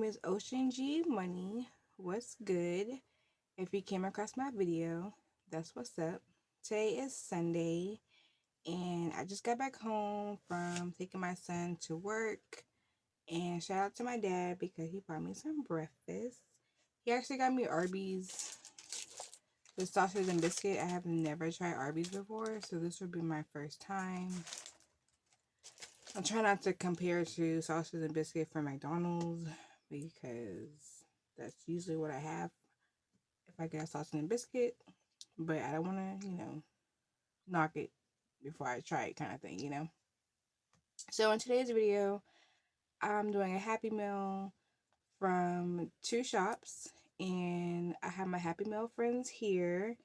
is Ocean G Money. What's good? If you came across my video, that's what's up. Today is Sunday, and I just got back home from taking my son to work. And shout out to my dad because he brought me some breakfast. He actually got me Arby's, the sausage and biscuit. I have never tried Arby's before, so this would be my first time. I try not to compare to sausage and biscuit from McDonald's because that's usually what I have if I get a sausage and biscuit. But I don't want to, knock it before I try it, kind of thing. So in today's video, I'm doing a Happy Meal from two shops, and I have my Happy Meal friends here,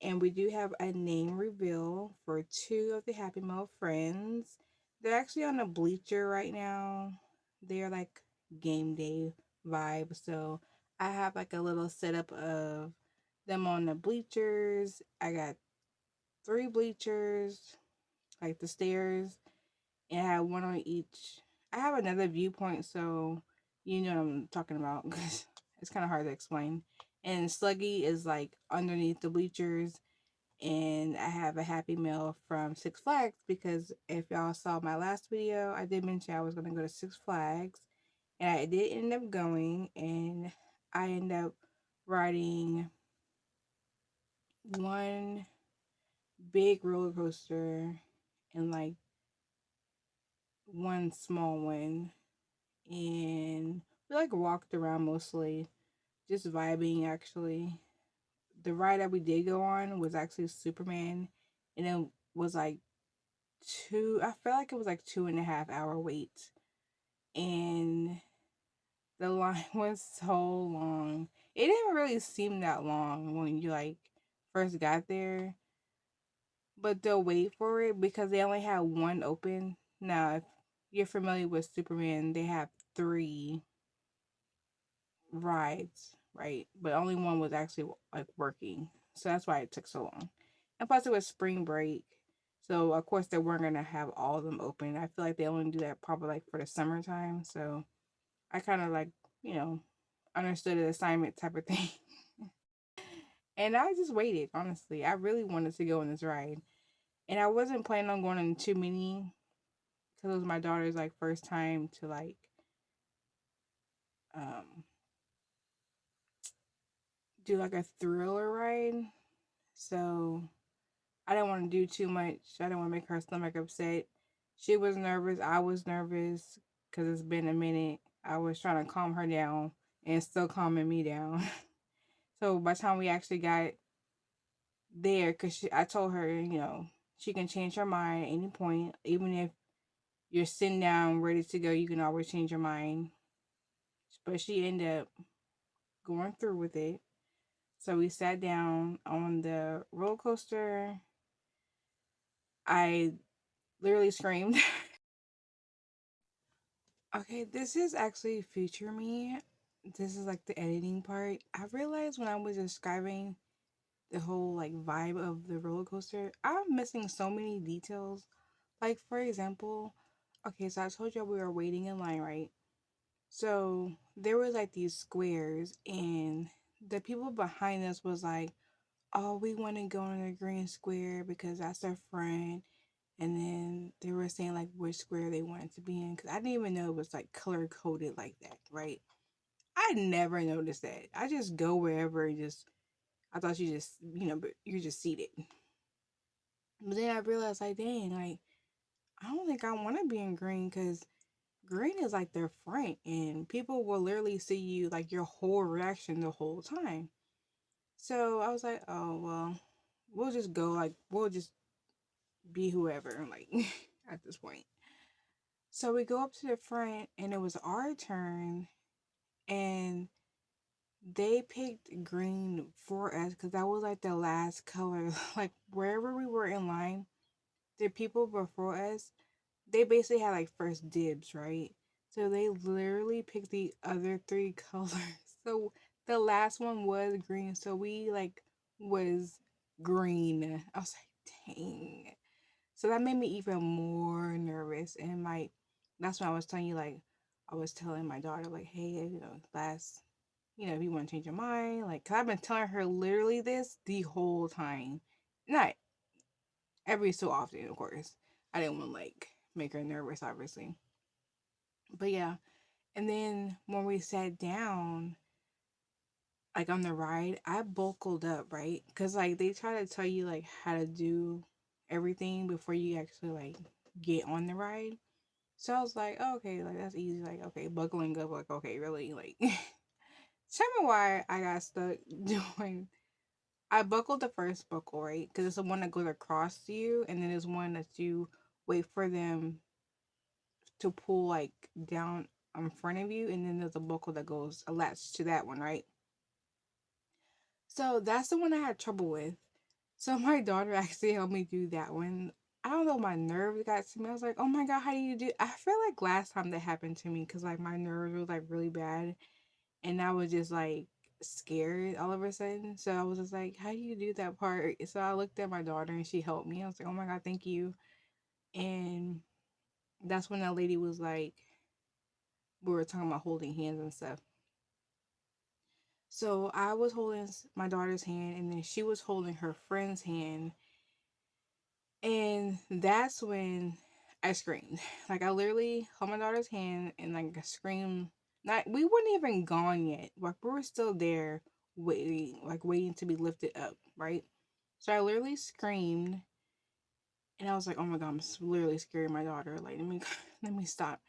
and we do have a name reveal for two of the Happy Meal friends. They're actually on a bleacher right now. They're like game day vibe. So I have like a little setup of them on the bleachers. I got three bleachers, like the stairs, and I have one on each. I have another viewpoint, so you know what I'm talking about because it's kind of hard to explain. And Sluggy is like underneath the bleachers, and I have a Happy Meal from Six Flags because if y'all saw my last video, I did mention I was gonna go to Six Flags, and I did end up going, and I ended up riding one big roller coaster and like one small one, and we like walked around mostly, just vibing actually. The ride that we did go on was actually Superman, and it was like I felt like it was like 2.5 hour wait, and the line was so long. It didn't really seem that long when you like first got there, but they'll wait for it because they only had one open. Now, if you're familiar with Superman, they have three rides, right? But only one was actually like working, so that's why it took so long. And plus, it was spring break, so of course they weren't gonna have all of them open. I feel like they only do that probably like for the summertime. So I kind of like you know understood the assignment type of thing. And I just waited. Honestly, I really wanted to go on this ride, and I wasn't planning on going on too many because it was my daughter's like first time to like um do like a thriller ride. So I didn't want to do too much. I didn't want to make her stomach upset. She was nervous. I was nervous because it's been a minute. I was trying to calm her down and still calming me down. So by the time we actually got there, because I told her, she can change her mind at any point. Even if you're sitting down ready to go, you can always change your mind. But she ended up going through with it. So we sat down on the roller coaster. I literally screamed. Okay, this is actually future me. This is like the editing part. I realized when I was describing the whole like vibe of the roller coaster, I'm missing so many details. Like for example, okay, so I told you we were waiting in line, right? So there was like these squares, and the people behind us was like, "Oh, we want to go in the green square because that's our friend." And then they were saying like which square they wanted to be in because I didn't even know it was like color coded like that, right? I never noticed that. I just go wherever and just I thought you just but you're just seated. But then I realized like dang, like I don't think I want to be in green because green is like their front and people will literally see you like your whole reaction the whole time. So I was like, oh well, we'll just go like we'll just be whoever like at this point. So we go up to the front and it was our turn, and they picked green for us because that was like the last color. Like wherever we were in line, the people before us, they basically had like first dibs, right? So they literally picked the other three colors. So the last one was green. So we like was green. I was like, dang. So that made me even more nervous. And like that's when I was telling you like, I was telling my daughter, like, hey, last, if you want to change your mind, like, cause I've been telling her literally this the whole time. Not every so often, of course. I didn't want to, like, make her nervous, obviously. But yeah. And then when we sat down, like, on the ride, I buckled up, right? Because, like, they try to tell you, like, how to do everything before you actually, like, get on the ride. So I was like, oh, okay, like, that's easy. Like, okay, buckling up, like, okay, really? Like, tell me why I got stuck doing. I buckled the first buckle, right? Because it's the one that goes across you, and then there's one that you wait for them to pull, like, down in front of you, and then there's a buckle that goes latched to that one, right? So that's the one I had trouble with. So my daughter actually helped me do that one. I don't know, my nerves got to me. I was like, oh my God, how do you do? I feel like last time that happened to me because, like, my nerves were, like, really bad, and I was just, like, scared all of a sudden. So I was just like, how do you do that part? So I looked at my daughter and she helped me. I was like, oh my God, thank you. And that's when that lady was like, we were talking about holding hands and stuff. So I was holding my daughter's hand, and then she was holding her friend's hand. And that's when I screamed. Like, I literally held my daughter's hand and, like, I screamed. Not, we weren't even gone yet. Like, we were still there waiting to be lifted up, right? So I literally screamed, and I was like, oh my God, I'm literally scaring my daughter. Like, let me stop.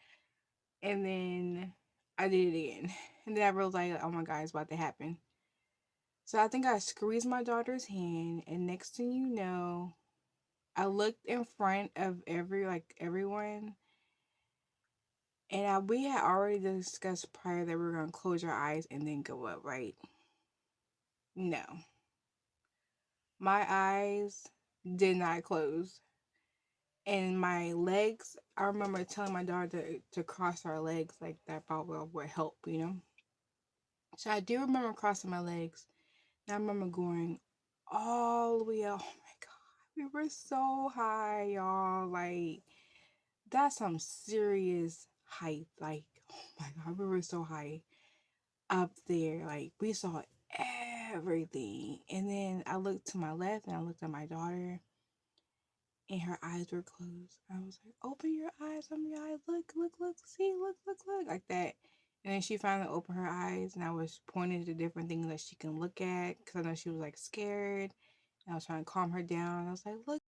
And then I did it again. And then I realized, like, oh my God, it's about to happen. So I think I squeezed my daughter's hand, and next thing you know, I looked in front of everyone, and we had already discussed prior that we were gonna close our eyes and then go up, right? No, my eyes did not close, and my legs. I remember telling my daughter to cross our legs, like that probably would help, you know. So I do remember crossing my legs, and I remember going all the way up. Oh my God, we were so high, y'all. Like, that's some serious height. Like, oh my God, we were so high up there. Like, we saw everything. And then I looked to my left and I looked at my daughter, and her eyes were closed. I was like, open your eyes. Look, look, look, see, look, like that. And then she finally opened her eyes, and I was pointing to different things that she can look at because I know she was, like, scared. And I was trying to calm her down. I was like, look,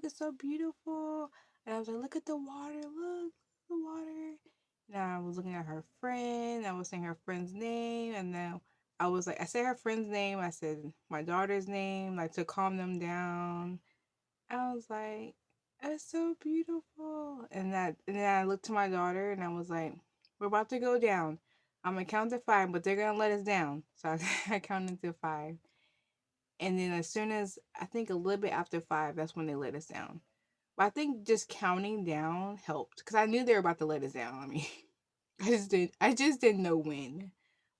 it's so beautiful. And I was like, look at the water, look, the water. And I was looking at her friend. I was saying her friend's name. And then I was like, I said her friend's name. I said my daughter's name, like, to calm them down. I was like, it's so beautiful. And then I looked to my daughter and I was like, we're about to go down. I'm gonna count to 5, but they're gonna let us down. So I counted to 5. And then as soon as I think a little bit after 5, that's when they let us down. But I think just counting down helped because I knew they were about to let us down. I mean, I just didn't know when.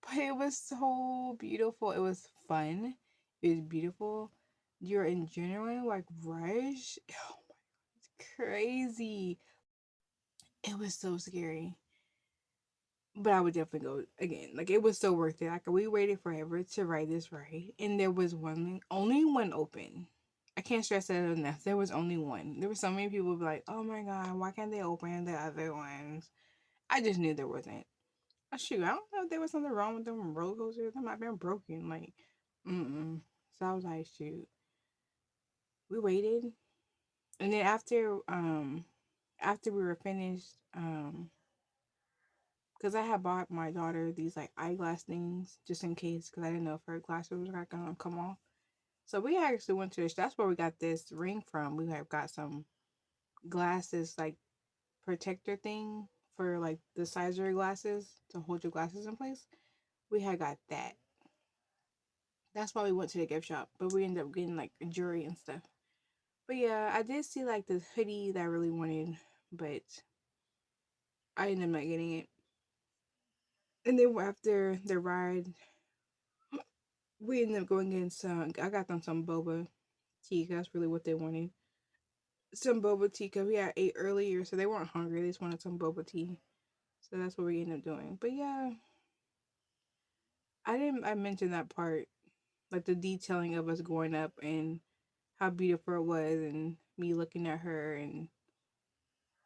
But it was so beautiful. It was fun. It was beautiful. Your adrenaline like rush. Oh my, it's crazy. It was so scary. But I would definitely go again. Like, it was so worth it. Like, we waited forever to ride this ride, and there was only one open. I can't stress that enough. There was only one. There were so many people be like, "Oh my God, why can't they open the other ones?" I just knew there wasn't. Oh, shoot, I don't know if there was something wrong with them roller coasters. They might have been broken. Like, So I was like, shoot. We waited, and then after we were finished, because I had bought my daughter these, like, eyeglass things just in case, because I didn't know if her glasses were not gonna come off. So we actually went to that's where we got this ring from. We have got some glasses, like, protector thing for, like, the size of your glasses to hold your glasses in place. We had got that. That's why we went to the gift shop, but we ended up getting, like, jewelry and stuff. But yeah, I did see, like, this hoodie that I really wanted, but I ended up not getting it. And then after the ride, we ended up going in some. I got them some boba tea. That's really what they wanted. some boba tea because we had ate earlier, so they weren't hungry. They just wanted some boba tea. So that's what we ended up doing. But yeah, I mentioned that part, like the detailing of us going up and how beautiful it was, and me looking at her and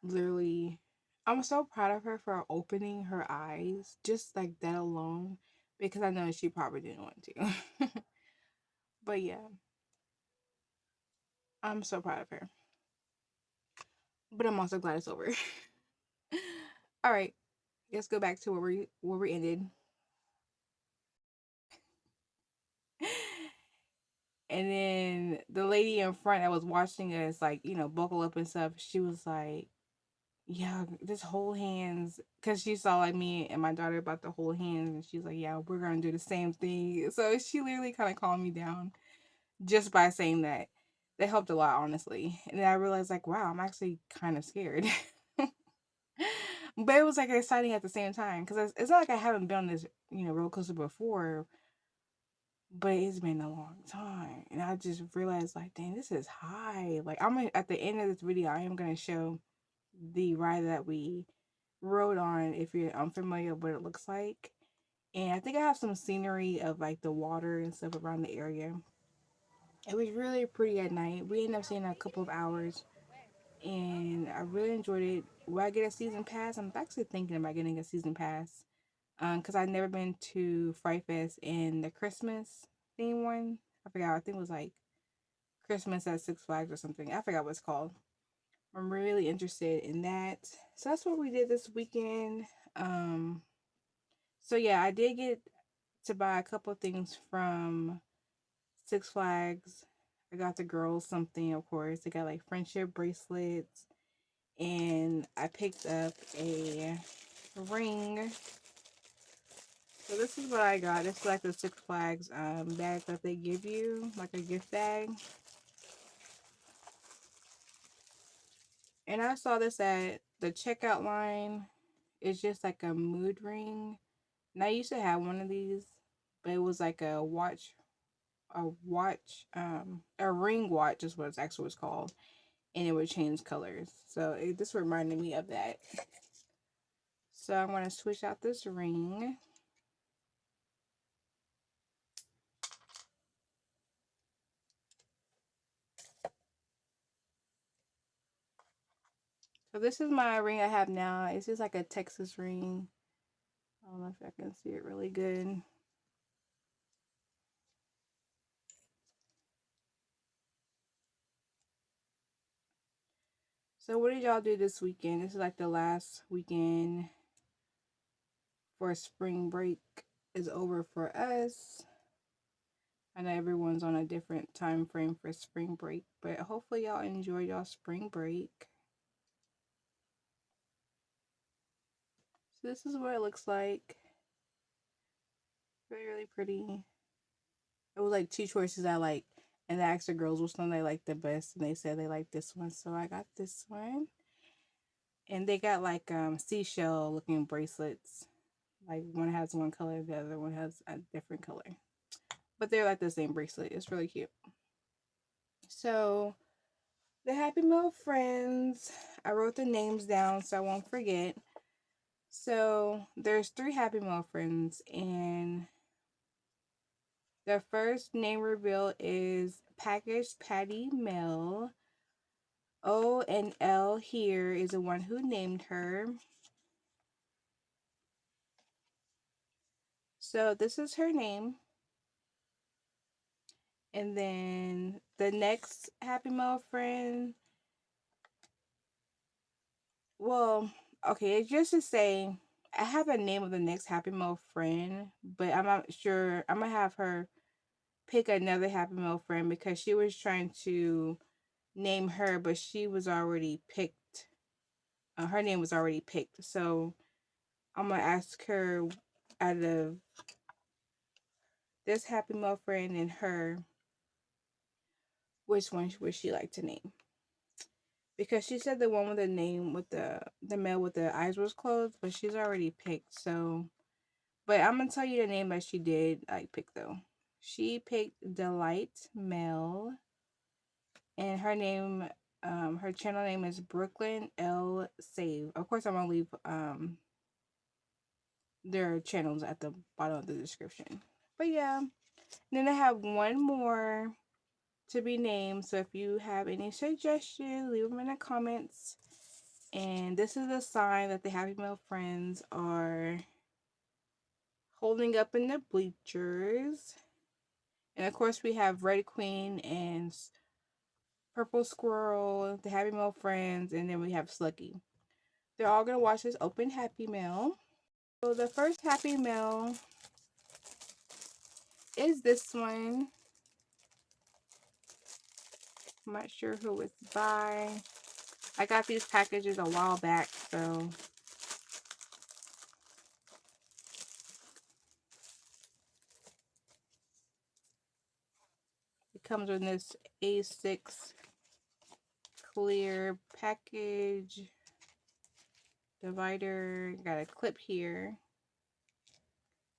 literally, I'm so proud of her for opening her eyes just like that alone, because I know she probably didn't want to. But yeah, I'm so proud of her. But I'm also glad it's over. All right, let's go back to where we ended. And then the lady in front that was watching us, like, buckle up and stuff, she was like, yeah, just hold hands. Because she saw, like, me and my daughter about to hold hands. And she's like, yeah, we're going to do the same thing. So she literally kind of calmed me down just by saying that. That helped a lot, honestly. And then I realized, like, wow, I'm actually kind of scared. But it was, like, exciting at the same time. Because it's not like I haven't been on this, roller coaster before, but it's been a long time. And I just realized, like, dang, this is high. Like, at the end of this video, I am going to show the ride that we rode on if you're unfamiliar with what it looks like. And I think I have some scenery of, like, the water and stuff around the area. It was really pretty at night. We ended up staying a couple of hours, and I really enjoyed it. Will I get a season pass? I'm actually thinking about getting a season pass, because I've never been to Fright Fest and the Christmas theme one. I forgot. I think it was like Christmas at Six Flags or something. I forgot what it's called. I'm really interested in that. So that's what we did this weekend. Um, so yeah, I did get to buy a couple of things from Six Flags. I got the girls something, of course. They got like friendship bracelets, and I picked up a ring. So this is what I got. It's like the Six Flags bag that they give you, like a gift bag. And I saw this at the checkout line. It's just like a mood ring. And I used to have one of these, but it was like a ring watch is what it's actually was called, and it would change colors. So this reminded me of that. So I'm gonna switch out this ring. So this is my ring I have now. It's just like a Texas ring. I don't know if I can see it really good. So what did y'all do this weekend? This is like the last weekend for spring break is over for us. I know everyone's on a different time frame for spring break, but hopefully y'all enjoy y'all spring break. So this is what it looks like. Really, really pretty. It was like two choices I like, and I asked the girls which one they liked the best, and they said they liked this one, so I got this one. And they got like seashell looking bracelets. Like one has one color, the other one has a different color, but they're like the same bracelet. It's really cute. So the Happy Meal friends, I wrote the names down so I won't forget. So there's 3 Happy Meal friends, and the first name reveal is Packaged Patty Mel. O and L here is the one who named her. So this is her name. And then the next Happy Meal friend, well, okay, it's just to say I have a name of the next Happy Meal friend, but I'm not sure. I'm gonna have her pick another Happy Meal friend because she was trying to name her, but she was already picked. Her name was already picked, so I'm gonna ask her out of this Happy Meal friend and her, which one would she like to name? Because she said the one with the name with the male with the eyes was closed, but she's already picked. So, but I'm gonna tell you the name that she did like pick though. She picked Delight Mel, and her name Her channel name is Brooklyn L Save. Of course, I'm gonna leave their channels at the bottom of the description. But yeah, then I have one more to be named. So if you have any suggestions, leave them in the comments. And this is a sign that the Happy Meal friends are holding up in the bleachers. And of course, we have Red Queen and Purple Squirrel, the Happy Meal friends, and then we have Sluggy. They're all gonna watch this open Happy Meal. So the first Happy Meal is this one. I'm not sure who it's by. I got these packages a while back, so it comes in this A6 clear package divider. Got a clip here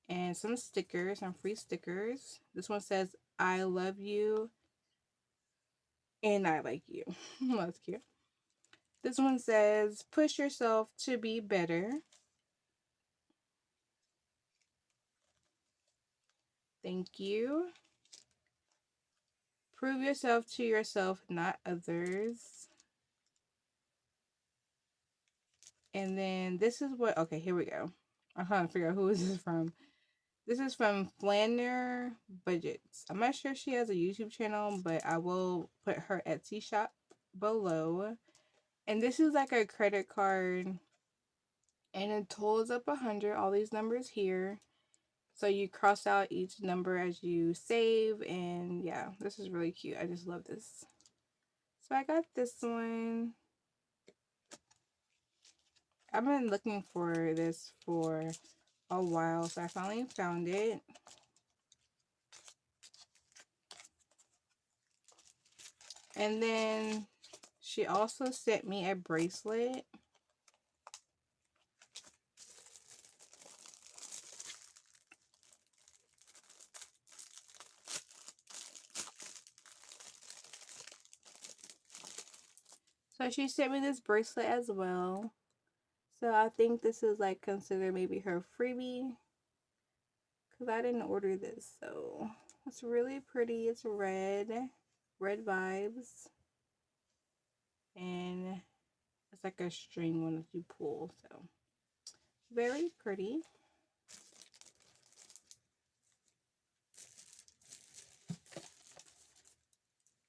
and some stickers, some free stickers. This one says I love you and I like you. That's cute. This one says push yourself to be better. Thank you. Prove yourself to yourself, not others. And then this is what, okay, here we go. I'm trying to figure out who is this from. This is from Flanner Budgets. I'm not sure if she has a YouTube channel, but I will put her Etsy shop below. And this is like a credit card, and it totals up 100. All these numbers here. So you cross out each number as you save, and yeah, this is really cute. I just love this. So I got this one. I've been looking for this for a while, so I finally found it. And then she also sent me a bracelet. So she sent me this bracelet as well. So I think this is like considered maybe her freebie, because I didn't order this. So it's really pretty. It's red vibes. And it's like a string one that you pull. So very pretty.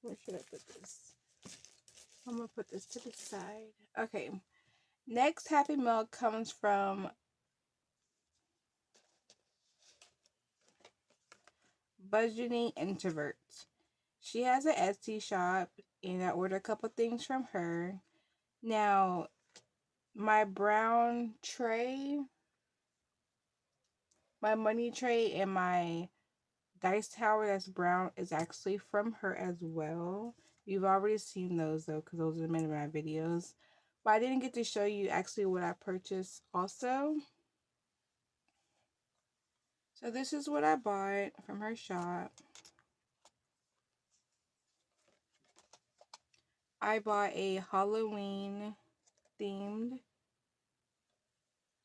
Where should I put this? I'm going to put this to the side. Okay. Next Happy Meal comes from Budgeting Introvert. She has an Etsy shop, and I ordered a couple things from her. Now, my brown tray, my money tray, and my dice tower that's brown is actually from her as well. You've already seen those though, because those are many of my videos. But I didn't get to show you actually what I purchased also. So this is what I bought from her shop. I bought a Halloween themed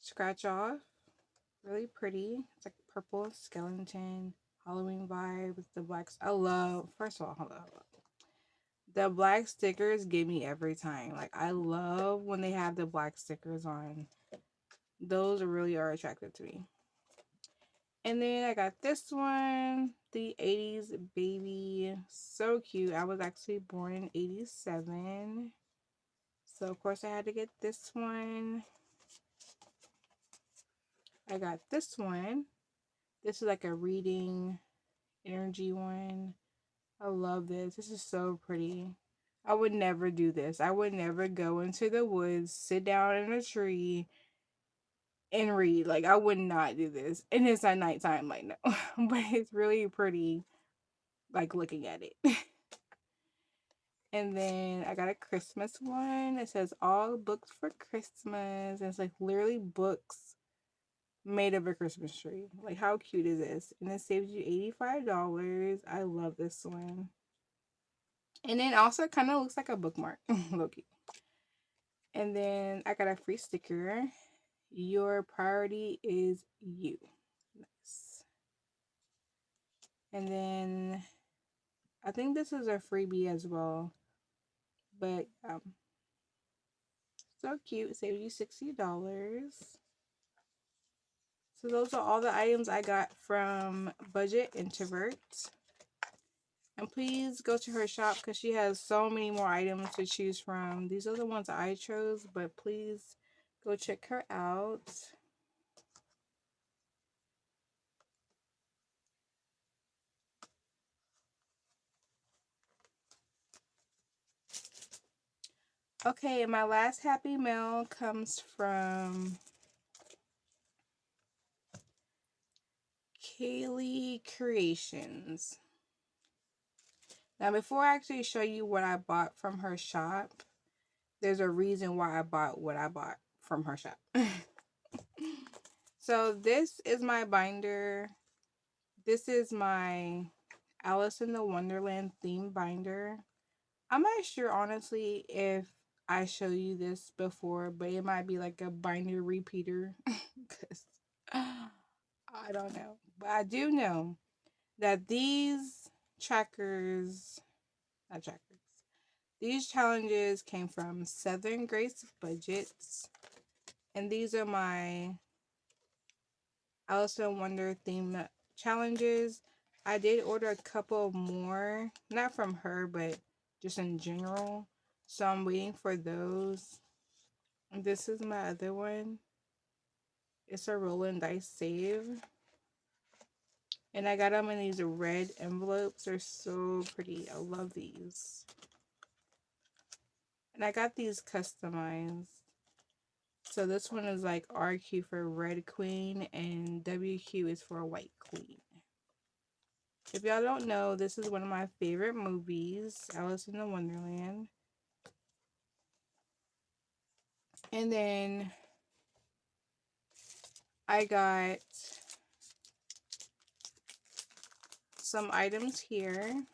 scratch off. Really pretty. It's like purple skeleton, Halloween vibe with the blacks. I love, first of all, hold on. The black stickers give me every time. Like, I love when they have the black stickers on. Those really are attractive to me. And then I got this one, the 80s baby. So cute. I was actually born in 87. So, of course, I had to get this one. I got this one. This is like a reading energy one. I love this. This is so pretty. I would never do this. I would never go into the woods, sit down in a tree, and read. Like, I would not do this. And it's at nighttime, like, no. But it's really pretty, like, looking at it. And then I got a Christmas one. It says all books for Christmas. And it's like literally books made of a Christmas tree. Like, how cute is this? And it saves you $85. I love this one. And then also kind of looks like a bookmark, Loki. And then I got a free sticker. Your priority is you. Nice. And then I think this is a freebie as well. But so cute. Saved you $60. So those are all the items I got from Budget Introvert. And please go to her shop because she has so many more items to choose from. These are the ones I chose, but please go check her out. Okay, and my last happy mail comes from Kaylee Creations. Now, before I actually show you what I bought from her shop, there's a reason why I bought what I bought from her shop. So this is my binder. This is my Alice in the Wonderland theme binder. I'm not sure honestly if I show you this before, but it might be like a binder repeater because I don't know. But I do know that these trackers, not trackers, these challenges came from Southern Grace Budgets, and these are my Alice in Wonder theme challenges. I did order a couple more, not from her, but just in general. So I'm waiting for those. This is my other one. It's a roll and dice save. And I got them in these red envelopes. They're so pretty. I love these. And I got these customized. So this one is like RQ for Red Queen and WQ is for White Queen. If y'all don't know, this is one of my favorite movies, Alice in the Wonderland. And then I got some items here.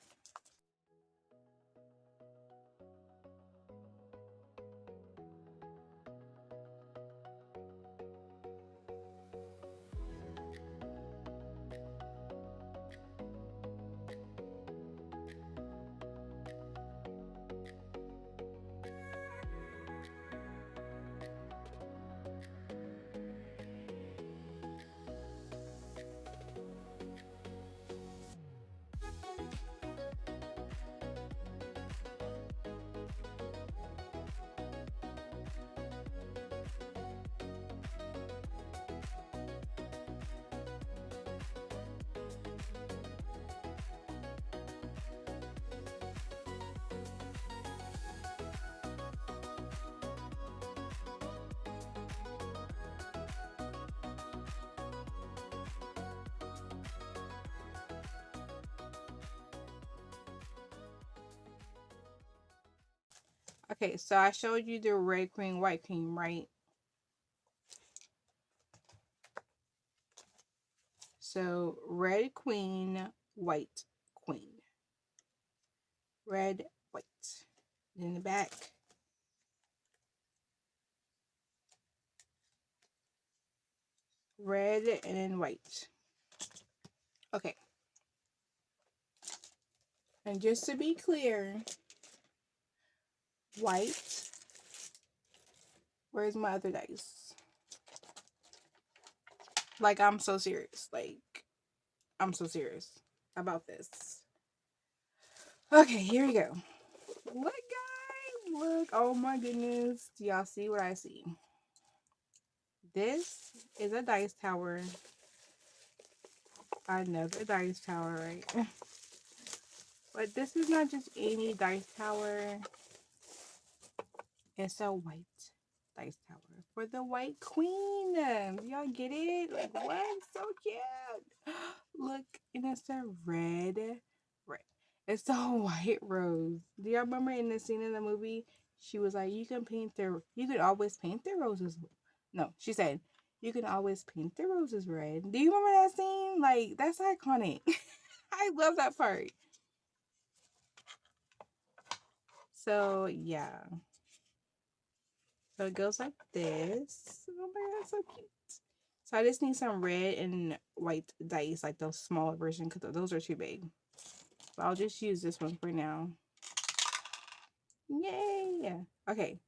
Okay, so I showed you the Red Queen, White Queen, right? So Red Queen, White Queen. Red, white. In the back, red and then white. Okay. And just to be clear, white. Where's my other dice? Like, I'm so serious. Like, I'm so serious about this. Okay, here we go. Look, guys. Look. Oh, my goodness. Do y'all see what I see? This is a dice tower. Another dice tower, right? But this is not just any dice tower. It's a white dice tower for the White Queen. Y'all get it? Like, what? So cute. Look, and it's a red. It's a white rose. Do y'all remember in the scene in the movie? She was like, you could always paint the roses. No, she said, you can always paint the roses red. Do you remember that scene? Like, that's iconic. I love that part. So yeah. So it goes like this. Oh my god, so cute. So I just need some red and white dice, like those smaller version, because those are too big. So I'll just use this one for now. Yay! Okay,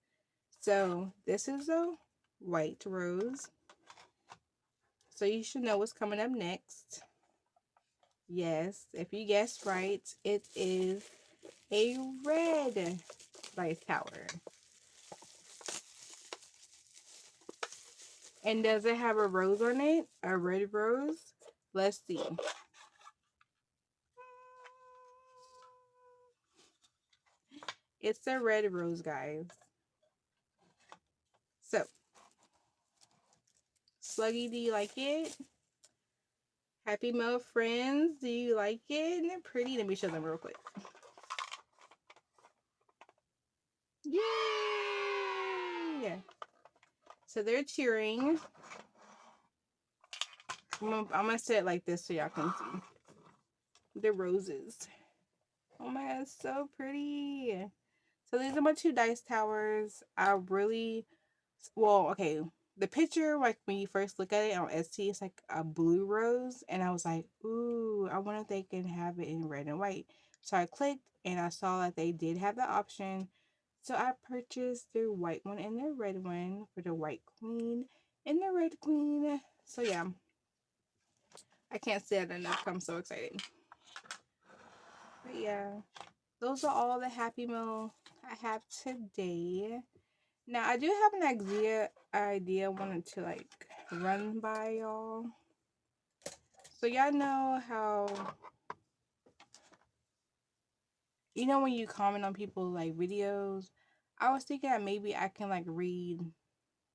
so this is a white rose. So you should know what's coming up next. Yes, if you guessed right, it is a red dice tower. And does it have a rose on it? A red rose? Let's see. It's a red rose, guys. So, Sluggy, do you like it? Happy Mail friends, do you like it? They're pretty. Let me show them real quick. Yay! So they're cheering. I'm gonna say it like this so y'all can see. The roses. Oh my god, it's so pretty. So these are my two dice towers. I really, well, okay. The picture, like when you first look at it on Etsy, it's like a blue rose, and I was like, ooh, I wonder if they can have it in red and white. So I clicked, and I saw that they did have the option. So I purchased the white one and the red one for the white queen and the red queen. So yeah, I can't say that enough. I'm so excited. But yeah, those are all the Happy Meal I have today. Now I do have an idea I wanted to like run by y'all. So y'all know how, you know, when you comment on people like videos, I was thinking that maybe I can like read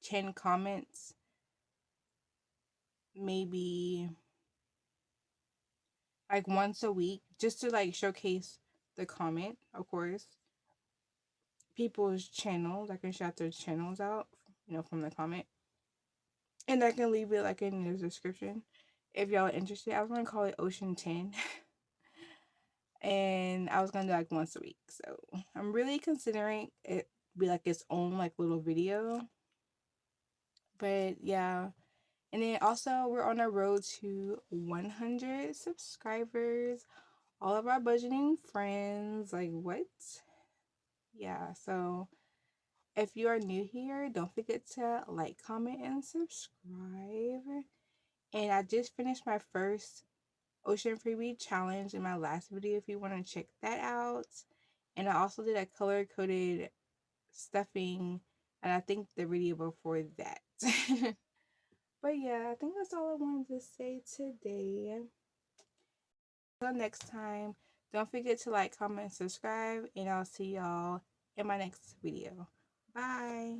10 comments, maybe like once a week, just to like showcase the comment, of course, people's channels. I can shout their channels out, you know, from the comment. And I can leave it like in the description if y'all are interested. I was gonna call it Ocean 10. And I was gonna do like once a week. So I'm really considering it be like its own like little video. But yeah. And then also we're on a road to 100 subscribers. All of our budgeting friends, like what? Yeah, so if you are new here, don't forget to like, comment, and subscribe. And I just finished my first Ocean Freebie challenge in my last video if you want to check that out. And I also did a color coded stuffing, and I think the video before that. But yeah, I think that's all I wanted to say today. Until next time, don't forget to like, comment, and subscribe, and I'll see y'all in my next video. Bye.